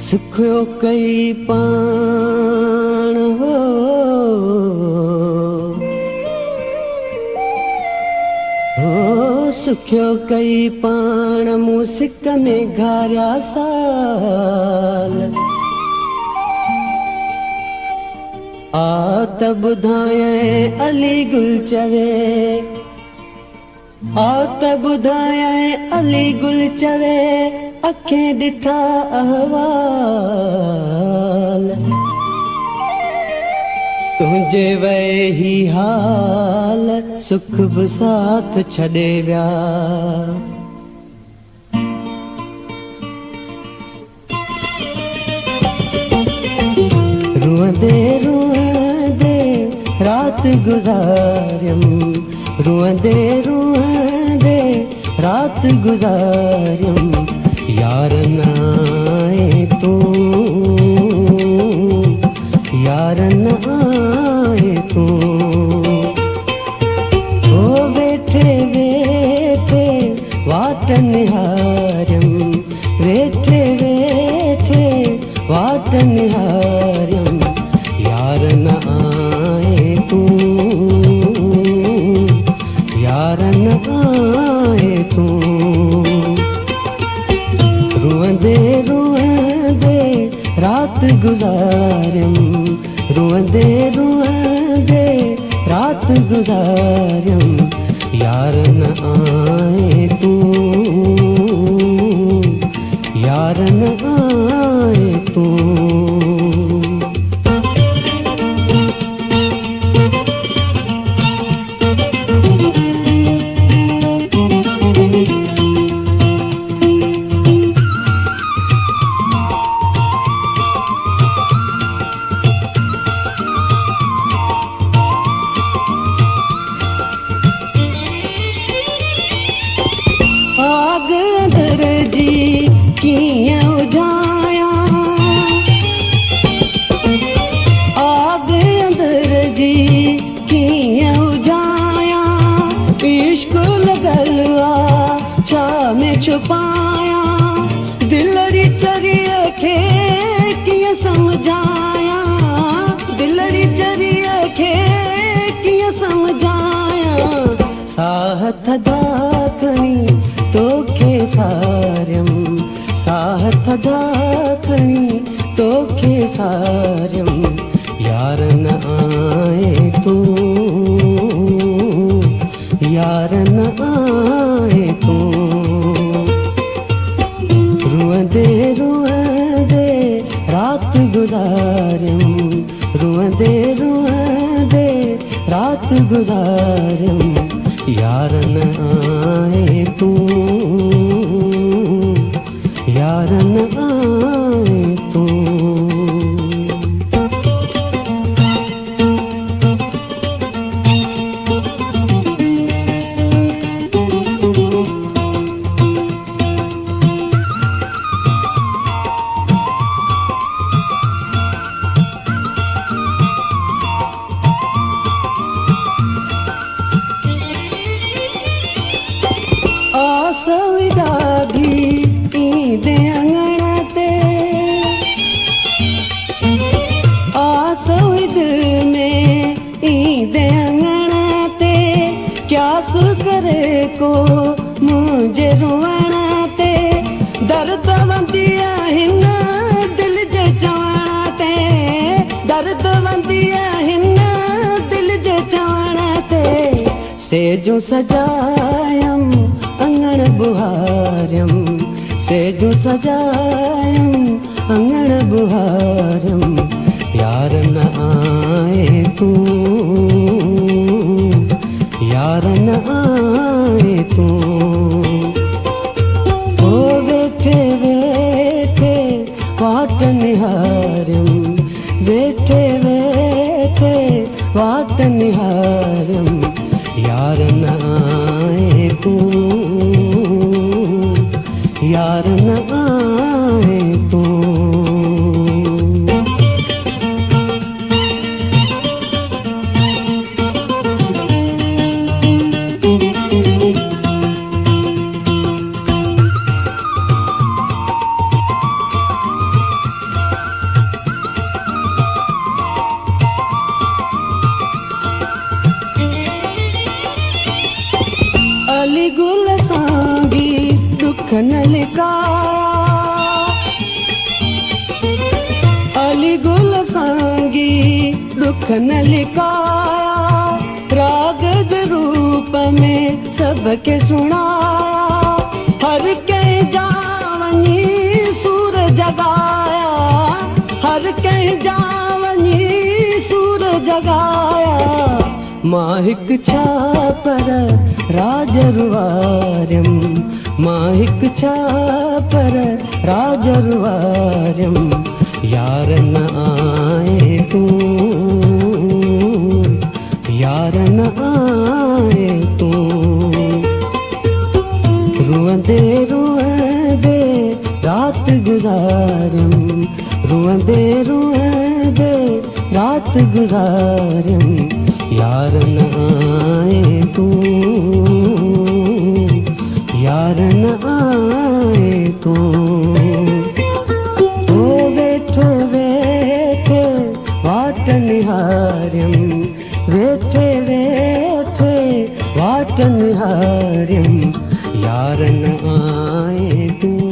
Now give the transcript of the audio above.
सुखियो कई पाण हो, सुखियो कई पाण मूं सिक में घारिया साल। आ त ॿुधायं अली गुल चवे, आ त ॿुधायं अली गुल चवे, अखें ॾिठा अहवाल। तुंहिंजे वए ही हाल सुख बि साथ छॾे विया। रुअंदे रुअंदे रात गुज़ारियम, रुअंदे रुअंदे रात गुज़ारियम, यार न आए तू, यार न आए तू। ओ वेठे वेठे वाट निहारियम, वेठे वेठे वाट निहारियम, यार न आए तू, यार न आए तू। रुअंदे रुअंदे रात गुज़ारियम, रुअंदे रुअंदे रात गुज़ारियम, यार न आए तू, यार न आए तू। आग अंदर जी कीअं उजाया, आग अंदर जी कीअं उजाया, इश्क लॻल आ छा में छुपाया, दिलड़ी चरीअ खे कीअं सम्झाया, दिलड़ी चरीअ खे कीअं सम्झाया। साह थदा खणी तोखे सारियम, साह थदा खणी तोखे सारियम, यार न आए तू, यार न आए तू। रुअंदे रुअंदे रात गुज़ारियम, रुअंदे रुअंदे रात गुज़ारियम, यार न आए तू, यार न आए तू। आस हुई ॾाढी ईंदे अंगण ते, आस हुई दिल में ईंदे अंगण ते, क्यास करे को मुंहिंजे रुअण ते, दर्द वंदी आहिन दिल जे चवण ते, दर्द वंदी आहिन दिल जे चवण ते। सेजूं सजायम अंगण बुहारियम, सेजूं सजायम अंगण बुहारियम, यार न आए तू, यार न आए तू। ओ वेठे वेठे वाट निहारियम, वेठे वेठे वाट निहारियम, यार न आए तू, यार न आए तू। दुख न लिकाया। अली गुल सांगी दुख न लिकाया, राग रूप में सबके सुनाया। हर के जावनी सूर जगाया, हर के जावनी सूर जगाया। माहिक छापर राजरुवार्यम, माहिक छापर राजरुवार्यम। यार न आए तू, यार न आए तू। रुअंदे रुअंदे रात गुजारम, रुअंदे रुअंदे रात गुजारम। यार न आए तू, यार न आए तू। ओ वेठे वेठे वाट निहार्यम, वेठे वेठे वाट निहार्यम। यार न आए तू।